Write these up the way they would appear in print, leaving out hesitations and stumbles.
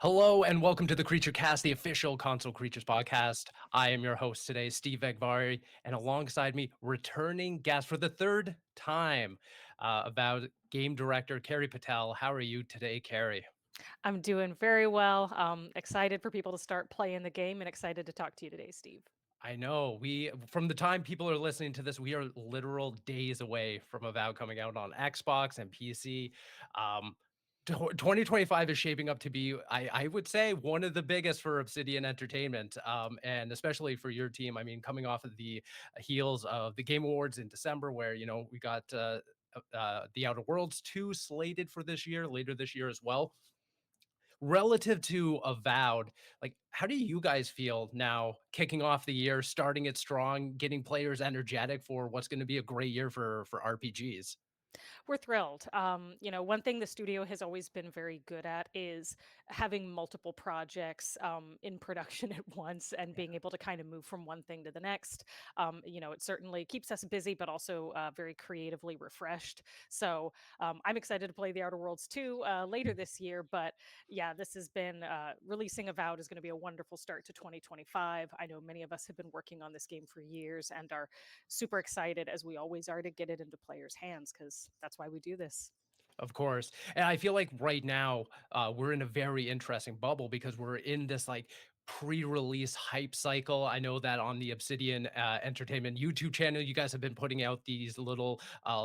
Hello and welcome to the Creature Cast, the official console creatures podcast. I am your host today, Steve Vegvari, and alongside me, returning guest for the third time, about game director Carrie Patel. How are you today, Carrie? I'm doing very well. Excited for people to start playing the game and excited to talk to you today, Steve. I know from the time people are listening to this, we are literal days away from Avowed coming out on Xbox and PC. Um, 2025 is shaping up to be, I would say, one of the biggest for Obsidian Entertainment, and especially for your team. I mean, coming off of the heels of the Game Awards in December, where we got the Outer Worlds 2 slated for this year, later this year as well. Relative to Avowed, like, how do you guys feel now kicking off the year, starting it strong, getting players energetic for what's going to be a great year for RPGs? We're thrilled. One thing the studio has always been very good at is having multiple projects in production at once and being able to kind of move from one thing to the next. It certainly keeps us busy, but also very creatively refreshed. So I'm excited to play The Outer Worlds 2 later this year. But yeah, this has been releasing Avowed is going to be a wonderful start to 2025. I know many of us have been working on this game for years and are super excited, as we always are, to get it into players' hands because that's why we do this. Of course. And I feel like right now, we're in a very interesting bubble because we're in this like pre-release hype cycle. I know that on the Obsidian Entertainment YouTube channel, you guys have been putting out these little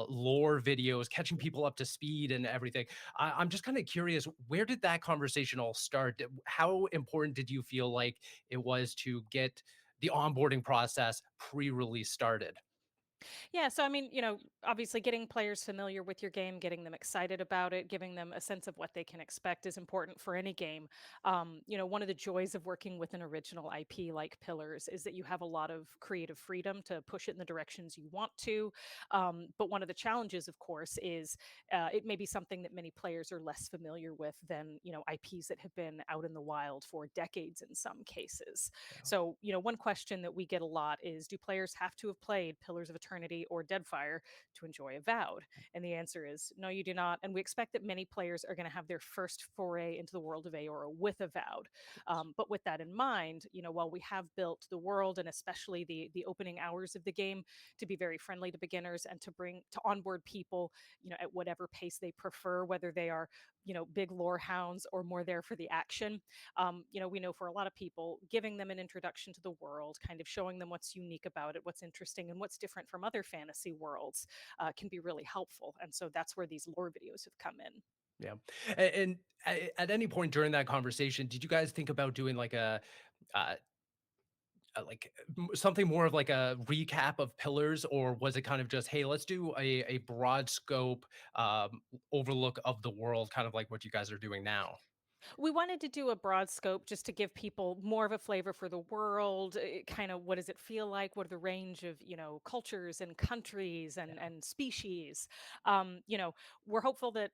lore videos, catching people up to speed and everything. I'm just kind of curious, where did that conversation all start? How important did you feel like it was to get the onboarding process pre-release started? Yeah, so I mean, obviously getting players familiar with your game, getting them excited about it, giving them a sense of what they can expect is important for any game. One of the joys of working with an original IP like Pillars is that you have a lot of creative freedom to push it in the directions you want to. But one of the challenges, of course, is it may be something that many players are less familiar with than IPs that have been out in the wild for decades in some cases. So, one question that we get a lot is, do players have to have played Pillars of Eternity or Deadfire to enjoy Avowed? And the answer is no, you do not. And we expect that many players are going to have their first foray into the world of Eora with Avowed. But with that in mind, while we have built the world and especially the opening hours of the game to be very friendly to beginners and to onboard people, at whatever pace they prefer, whether they are, big lore hounds or more there for the action. We know for a lot of people, giving them an introduction to the world, kind of showing them what's unique about it, what's interesting, and what's different from other fantasy worlds can be really helpful. And so that's where these lore videos have come in. Yeah. And at any point during that conversation, did you guys think about doing like uh, something more of like a recap of Pillars, or was it kind of just, hey, let's do a broad scope overlook of the world, kind of like what you guys are doing now? We wanted to do a broad scope just to give people more of a flavor for the world. Kind of, what does it feel like? What are the range of cultures and countries and species? Um, you know, we're hopeful that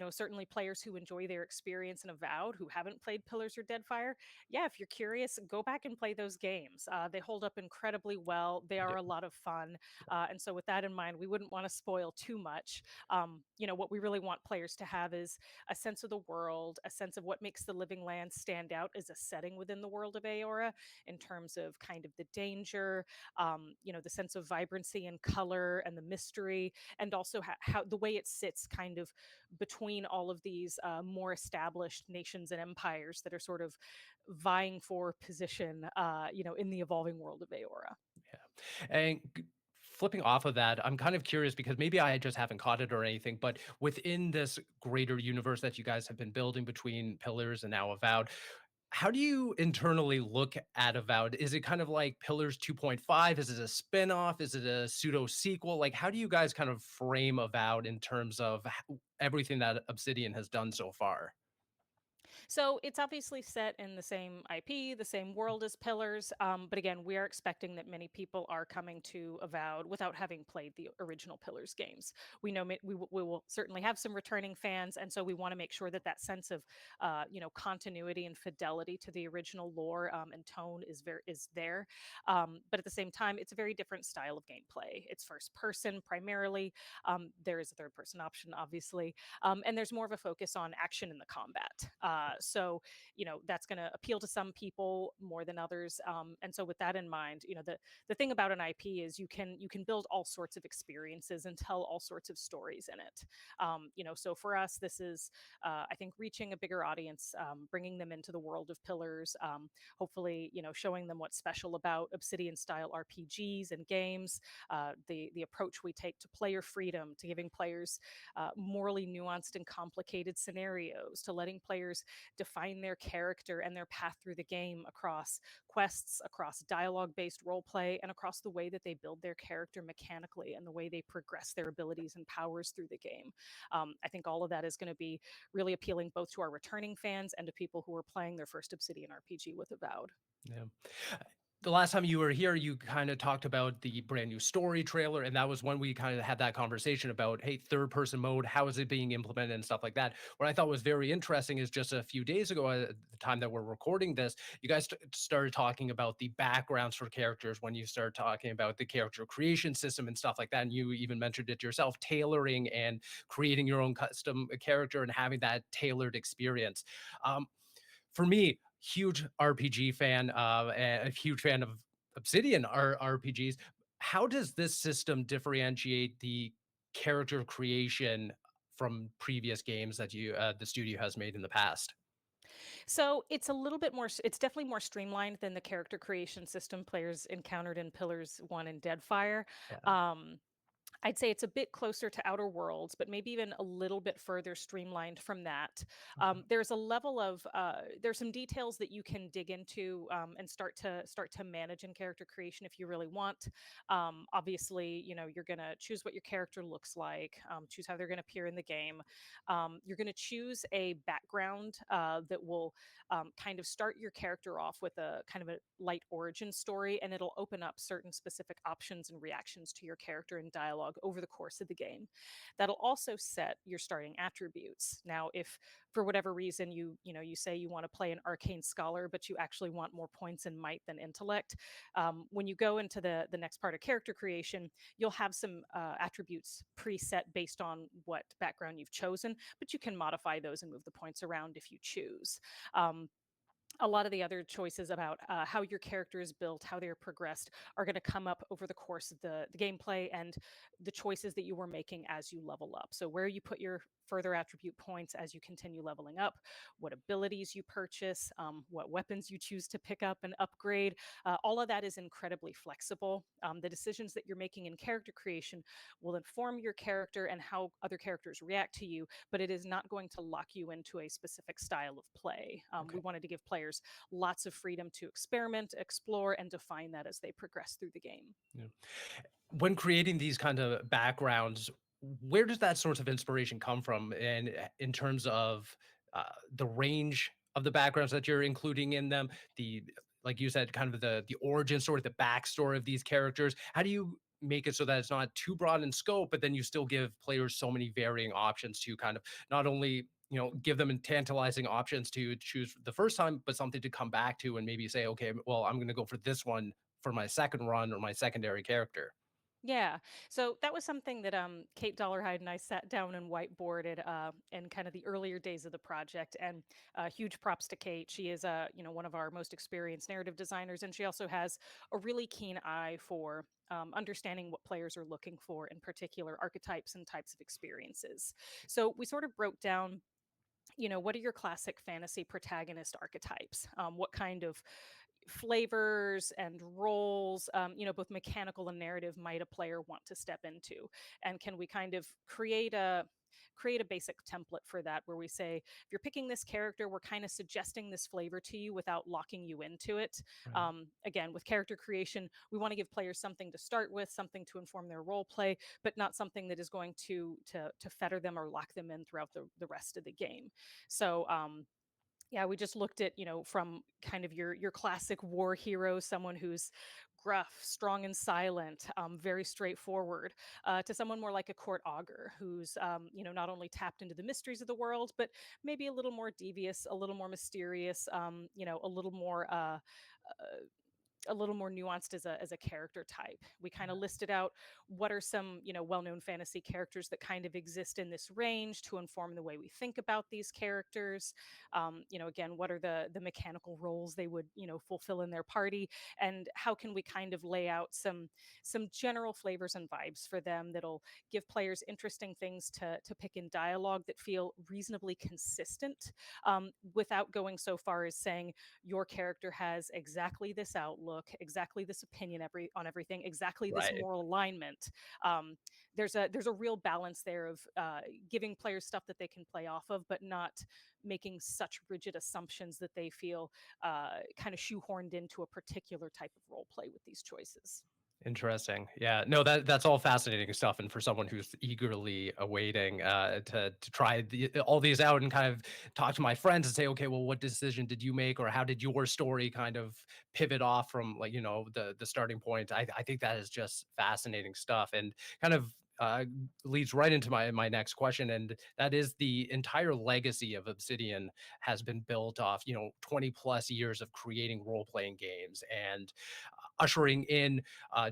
certainly players who enjoy their experience in Avowed, who haven't played Pillars or Deadfire, yeah, if you're curious, go back and play those games. They hold up incredibly well. They Yeah. are a lot of fun, and so with that in mind, we wouldn't want to spoil too much. What we really want players to have is a sense of the world, a sense of what makes the living land stand out as a setting within the world of Aora in terms of kind of the danger, the sense of vibrancy and color and the mystery, and also how the way it sits kind of between all of these more established nations and empires that are sort of vying for position, in the evolving world of Aora. Yeah. And flipping off of that, I'm kind of curious because maybe I just haven't caught it or anything, but within this greater universe that you guys have been building between Pillars and now Avowed, how do you internally look at Avowed? Is it kind of like Pillars 2.5? Is it a spin-off? Is it a pseudo sequel? Like, how do you guys kind of frame Avowed in terms of everything that Obsidian has done so far? So it's obviously set in the same IP, the same world as Pillars. But again, we are expecting that many people are coming to Avowed without having played the original Pillars games. We know we will certainly have some returning fans, and so we want to make sure that that sense of continuity and fidelity to the original lore and tone is there. But at the same time, it's a very different style of gameplay. It's first person primarily. There is a third person option, obviously, and there's more of a focus on action in the combat. So, that's going to appeal to some people more than others. And so, with that in mind, the thing about an IP is you can build all sorts of experiences and tell all sorts of stories in it. So for us, this is I think reaching a bigger audience, bringing them into the world of Pillars, hopefully, showing them what's special about Obsidian style RPGs and games, the approach we take to player freedom, to giving players morally nuanced and complicated scenarios, to letting players define their character and their path through the game across quests, across dialogue based role play, and across the way that they build their character mechanically and the way they progress their abilities and powers through the game. I think all of that is going to be really appealing both to our returning fans and to people who are playing their first Obsidian RPG with Avowed. Yeah. The last time you were here, you kind of talked about the brand new story trailer, and that was when we kind of had that conversation about, hey, third person mode, how is it being implemented and stuff like that. What I thought was very interesting is just a few days ago, at the time that we're recording this, you guys started talking about the backgrounds for characters when you started talking about the character creation system and stuff like that. And you even mentioned it yourself, tailoring and creating your own custom character and having that tailored experience. Um, for me, huge RPG fan, and a huge fan of Obsidian RPGs. How does this system differentiate the character creation from previous games that the studio has made in the past? So it's a little bit more, it's definitely more streamlined than the character creation system players encountered in Pillars 1 and Deadfire. Yeah. Um, I'd say it's a bit closer to Outer Worlds, but maybe even a little bit further streamlined from that. Okay. There's a level of there's some details that you can dig into, and start to manage in character creation if you really want. Obviously, you're gonna choose what your character looks like, choose how they're gonna appear in the game. You're gonna choose a background that will kind of start your character off with a kind of a light origin story, and it'll open up certain specific options and reactions to your character and dialogue over the course of the game. That'll also set your starting attributes. Now, if for whatever reason you say you want to play an arcane scholar, but you actually want more points in might than intellect, when you go into the next part of character creation, you'll have some attributes preset based on what background you've chosen, but you can modify those and move the points around if you choose. Um, a lot of the other choices about how your character is built, how they're progressed, are going to come up over the course of the gameplay and the choices that you were making as you level up. So, where you put your further attribute points as you continue leveling up, what abilities you purchase, what weapons you choose to pick up and upgrade, all of that is incredibly flexible. The decisions that you're making in character creation will inform your character and how other characters react to you, but it is not going to lock you into a specific style of play. We Okay. wanted to give players lots of freedom to experiment, explore, and define that as they progress through the game. Yeah. When creating these kind of backgrounds, where does that source of inspiration come from? And in terms of the range of the backgrounds that you're including in them, the like you said, kind of the origin story, the backstory of these characters. How do you make it so that it's not too broad in scope, but then you still give players so many varying options to kind of not only give them tantalizing options to choose the first time, but something to come back to and maybe say, okay, well, I'm going to go for this one for my second run or my secondary character. Yeah. So that was something that Kate Dollarhide and I sat down and whiteboarded in kind of the earlier days of the project. And huge props to Kate. She is one of our most experienced narrative designers, and she also has a really keen eye for understanding what players are looking for in particular archetypes and types of experiences. So we sort of broke down, what are your classic fantasy protagonist archetypes? What kind of flavors and roles, both mechanical and narrative, might a player want to step into? And can we kind of create a basic template for that, where we say, if you're picking this character, we're kind of suggesting this flavor to you without locking you into it. Right. Again, with character creation, we want to give players something to start with, something to inform their role play, but not something that is going to fetter them or lock them in throughout the rest of the game. So yeah, we just looked at, from kind of your classic war hero, someone who's gruff, strong and silent, very straightforward, to someone more like a court augur, who's not only tapped into the mysteries of the world, but maybe a little more devious, a little more mysterious, a little more a little more nuanced as a character type. We kind of listed out what are some, well-known fantasy characters that kind of exist in this range to inform the way we think about these characters. Again, what are the mechanical roles they would, fulfill in their party, and how can we kind of lay out some general flavors and vibes for them that'll give players interesting things to pick in dialogue that feel reasonably consistent, without going so far as saying your character has exactly this outlook, exactly this opinion on everything, exactly this Right. moral alignment. Um, there's a real balance there of giving players stuff that they can play off of, but not making such rigid assumptions that they feel kind of shoehorned into a particular type of role play with these choices. Interesting. Yeah. No, that's all fascinating stuff. And for someone who's eagerly awaiting to try all these out and kind of talk to my friends and say, okay, well, what decision did you make, or how did your story kind of pivot off from, like, the starting point? I think that is just fascinating stuff, and kind of leads right into my next question, and that is the entire legacy of Obsidian has been built off 20 plus years of creating role playing games and ushering in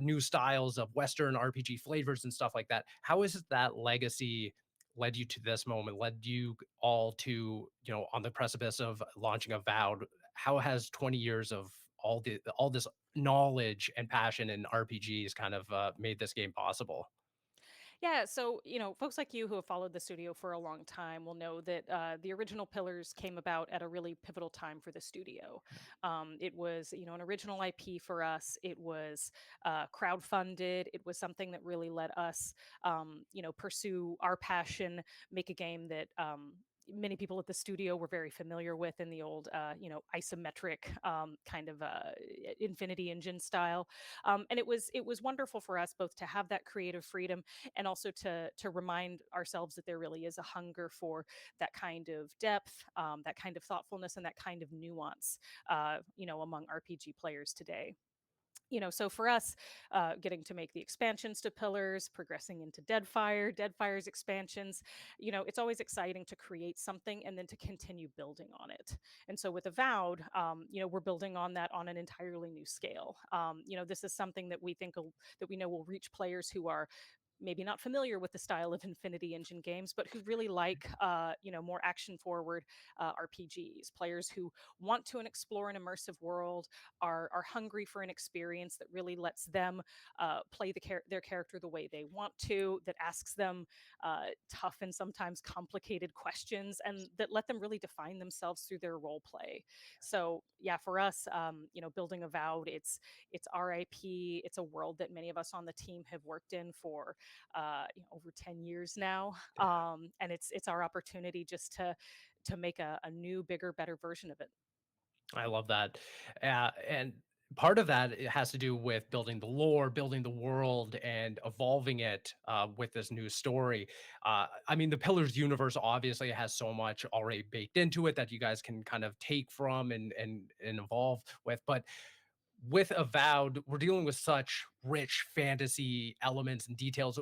new styles of Western RPG flavors and stuff like that. How has that legacy led you to this moment? Led you all to, on the precipice of launching Avowed? How has 20 years of all this knowledge and passion in RPGs kind of made this game possible? Yeah, so folks like you who have followed the studio for a long time will know that the original Pillars came about at a really pivotal time for the studio. It was, an original IP for us. It was crowdfunded. It was something that really let us, pursue our passion, make a game that. Many people at the studio were very familiar with in the old, isometric kind of Infinity Engine style, and it was wonderful for us both to have that creative freedom and also to remind ourselves that there really is a hunger for that kind of depth, that kind of thoughtfulness, and that kind of nuance, among RPG players today. So for us, getting to make the expansions to Pillars, progressing into Deadfire's expansions, it's always exciting to create something and then to continue building on it. And so with Avowed, we're building on that on an entirely new scale. This is something that that we know will reach players who are maybe not familiar with the style of Infinity Engine games, but who really like, more action forward RPGs. Players who want to explore an immersive world, are hungry for an experience that really lets them play their character the way they want to, that asks them tough and sometimes complicated questions, and that let them really define themselves through their role play. So yeah, for us, building Avowed, it's RIP. It's a world that many of us on the team have worked in for over 10 years now, and it's our opportunity just to make a new, bigger, better version of it. I love that. And part of that it has to do with building the lore, building the world, and evolving it with this new story. I mean, the Pillars universe obviously has so much already baked into it that you guys can kind of take from and evolve with. But with Avowed, we're dealing with such rich fantasy elements and details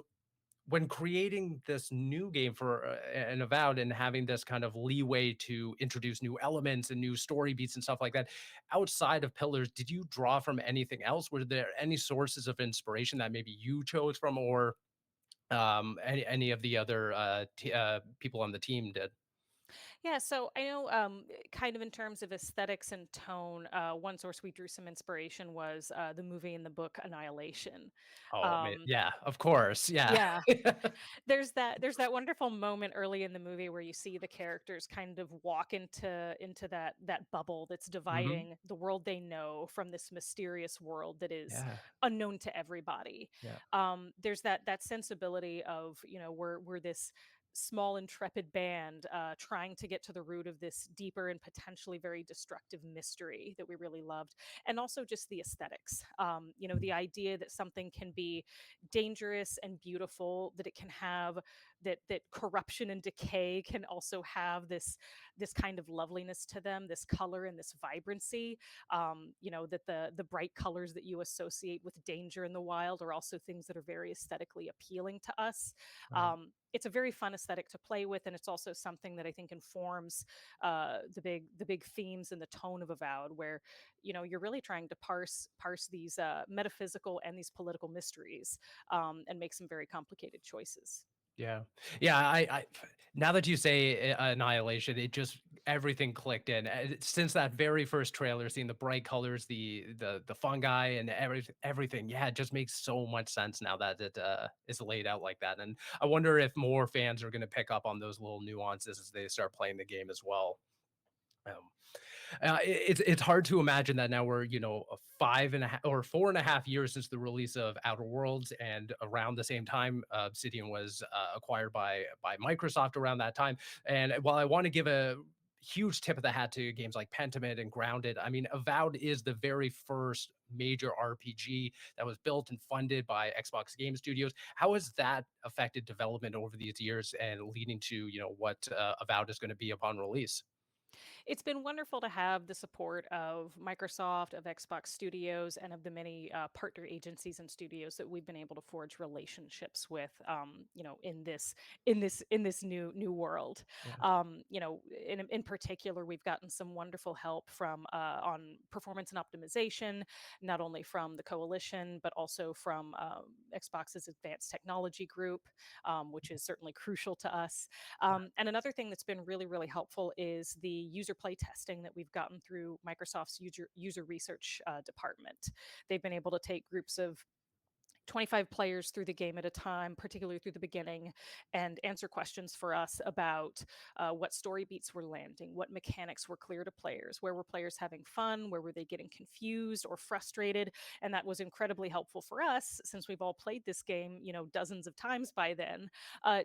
when creating this new game for an Avowed and having this kind of leeway to introduce new elements and new story beats and stuff like that, outside of Pillars, did you draw from anything else? Were there any sources of inspiration that maybe you chose from, or any of the other people on the team did? Yeah, so I know, kind of in terms of aesthetics and tone, one source we drew some inspiration was the movie and the book Annihilation. Oh man, Um, yeah, of course, yeah. yeah, there's that wonderful moment early in the movie where you see the characters kind of walk into that bubble that's Hmm. dividing the world they know from this mysterious world that is Yeah, unknown to everybody. yeah. There's that sensibility of, we're this small intrepid band trying to get to the root of this deeper and potentially very destructive mystery that we really loved, and also just the aesthetics. The idea that something can be dangerous and beautiful, that it can have that corruption and decay can also have this kind of loveliness to them, this color and this vibrancy. That the bright colors that you associate with danger in the wild are also things that are very aesthetically appealing to us. Right. It's a very fun aesthetic to play with, and it's also something that I think informs the big themes and the tone of Avowed, where you're really trying to parse these metaphysical and these political mysteries, and make some very complicated choices. Yeah. Yeah, now that you say Annihilation, it just everything clicked in. Since that very first trailer, seeing the bright colors, the fungi and everything, yeah, it just makes so much sense now that it is laid out like that. And I wonder if more fans are going to pick up on those little nuances as they start playing the game as well. Um, it's hard to imagine that now we're, a 5.5 or 4.5 years since the release of Outer Worlds, and around the same time, Obsidian was acquired by Microsoft around that time. And while I want to give a huge tip of the hat to games like Pentiment and Grounded, I mean, Avowed is the very first major RPG that was built and funded by Xbox Game Studios. How has that affected development over these years and leading to, what Avowed is going to be upon release? It's been wonderful to have the support of Microsoft, of Xbox Studios, and of the many partner agencies and studios that we've been able to forge relationships with. In this new world. Yeah. In particular, we've gotten some wonderful help from on performance and optimization, not only from the coalition but also from Xbox's advanced technology group, which is certainly crucial to us. And another thing that's been really, really helpful is the user play testing that we've gotten through Microsoft's user research department. They've been able to take groups of 25 players through the game at a time, particularly through the beginning, and answer questions for us about what story beats were landing, what mechanics were clear to players, where were players having fun, where were they getting confused or frustrated. And that was incredibly helpful for us, since we've all played this game, dozens of times by then,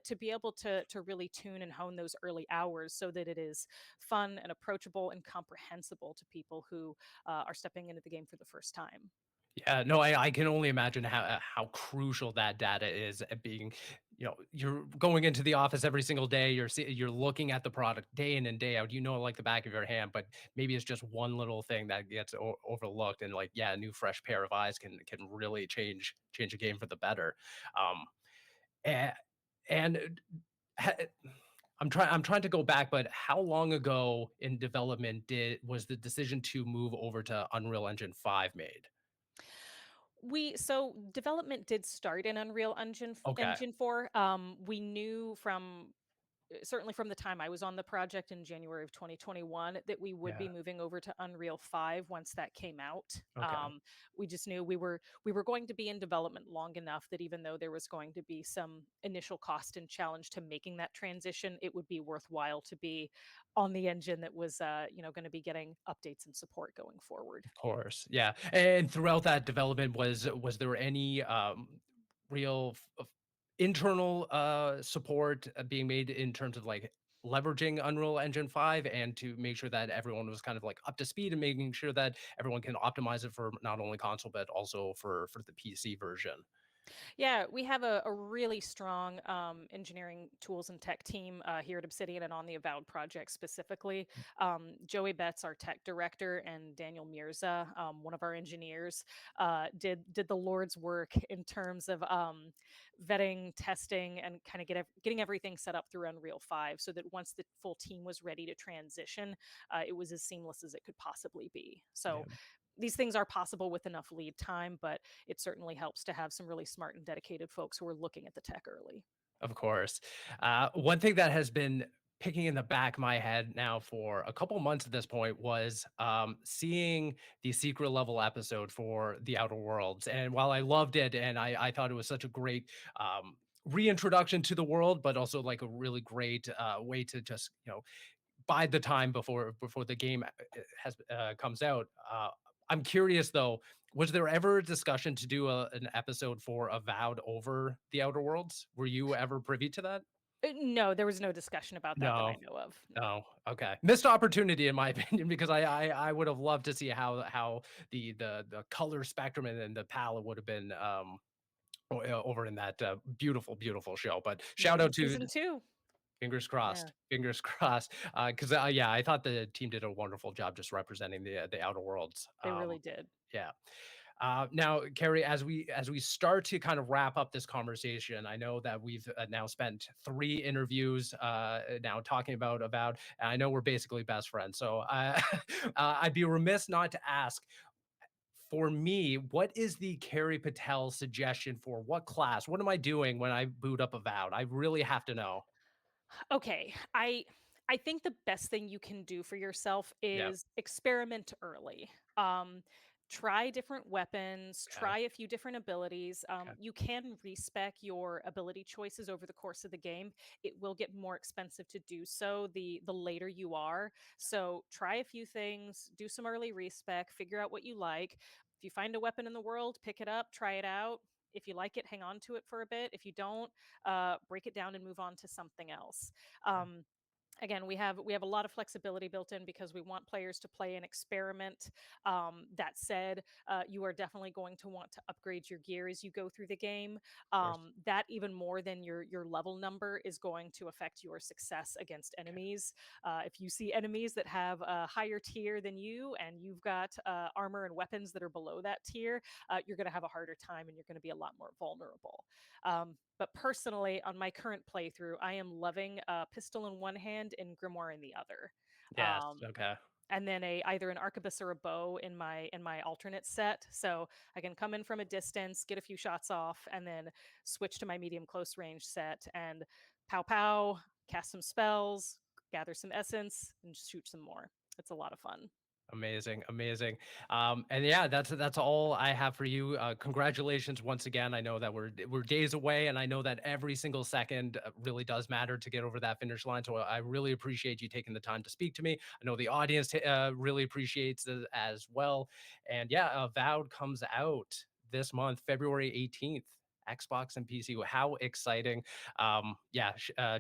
to be able to really tune and hone those early hours so that it is fun and approachable and comprehensible to people who are stepping into the game for the first time. Yeah, no, I can only imagine how crucial that data is at being, you're going into the office every single day, you're looking at the product day in and day out, like the back of your hand, but maybe it's just one little thing that gets overlooked, and like, yeah, a new fresh pair of eyes can really change a game for the better. Um, and, and ha- I'm trying to go back, but how long ago in development did was the decision to move over to Unreal Engine 5 made? So development did start in Unreal Okay. Engine 4. We knew from certainly from the time I was on the project in January of 2021 that we would be Yeah. moving over to Unreal 5 once that came out. Okay. We just knew we were going to be in development long enough that even though there was going to be some initial cost and challenge to making that transition, it would be worthwhile to be on the engine that was going to be getting updates and support going forward. Of course. Yeah. And throughout that development, was there any real internal support being made in terms of like leveraging Unreal Engine 5 and to make sure that everyone was kind of like up to speed and making sure that everyone can optimize it for not only console but also for the PC version? Yeah, we have a really strong engineering tools and tech team here at Obsidian and on the Avowed project specifically. Joey Betts, our tech director, and Daniel Mirza, one of our engineers, did the Lord's work in terms of vetting, testing, and kind of getting everything set up through Unreal 5, so that once the full team was ready to transition, it was as seamless as it could possibly be. Yeah. So these things are possible with enough lead time, but it certainly helps to have some really smart and dedicated folks who are looking at the tech early. Of course. One thing that has been picking in the back of my head now for a couple months at this point was seeing the secret level episode for The Outer Worlds. And while I loved it and I thought it was such a great reintroduction to the world, but also like a really great way to just, bide the time before the game has comes out. I'm curious though, was there ever a discussion to do an episode for Avowed over The Outer Worlds? Were you ever privy to that? No, there was no discussion about that that I No. know of. No. Oh, okay. Missed opportunity in my opinion because I would have loved to see how the color spectrum and the palette would have been over in that beautiful show. But shout Maybe out to season 2. Fingers Yeah, crossed. Fingers crossed. Because yeah, I thought the team did a wonderful job just representing the Outer Worlds. they really did. Yeah. Now, Carrie, as we start to kind of wrap up this conversation, I know that we've now spent 3 interviews now talking about Avowed. And I know we're basically best friends, so I'd be remiss not to ask. For me, what is the Carrie Patel suggestion for what class? What am I doing when I boot up Avowed? I really have to know. Okay, I think the best thing you can do for yourself Yeah. is experiment early. Um, Try different weapons, Okay. try a few different abilities. Okay. You can respec your ability choices over the course of the game. It will get more expensive to do so the later you are. So try a few things, do some early respec, figure out what you like. If you find a weapon in the world, pick it up, try it out. If you like it, hang on to it for a bit. If you don't, break it down and move on to something else. Okay. Um, Again, we have a lot of flexibility built in because we want players to play and experiment. That said, you are definitely going to want to upgrade your gear as you go through the game. Of course. That even more than your level number is going to affect your success against Okay. enemies. If you see enemies that have a higher tier than you and you've got armor and weapons that are below that tier, you're going to have a harder time and you're going to be a lot more vulnerable. But personally, on my current playthrough, I am loving pistol in one hand and grimoire in the other. Yes. Um, Okay. and then either an arquebus or a bow in my alternate set, so I can come in from a distance, get a few shots off, and then switch to my medium close range set and pow pow, cast some spells, gather some essence, and shoot some more. It's a lot of fun. Amazing, amazing. And yeah, that's all I have for you. Congratulations once again. I know that we're days away, and I know that every single second really does matter to get over that finish line. So I really appreciate you taking the time to speak to me. I know the audience really appreciates it as well. And yeah, Avowed comes out this month, February 18th. Xbox and PC. How exciting! Yeah,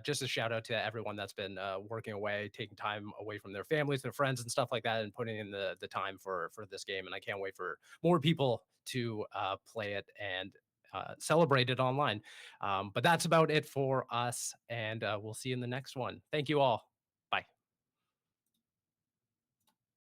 just a shout out to everyone that's been working away, taking time away from their families, their friends, and stuff like that, and putting in the time for this game. And I can't wait for more people to play it and celebrate it online. But that's about it for us, and we'll see you in the next one. Thank you all.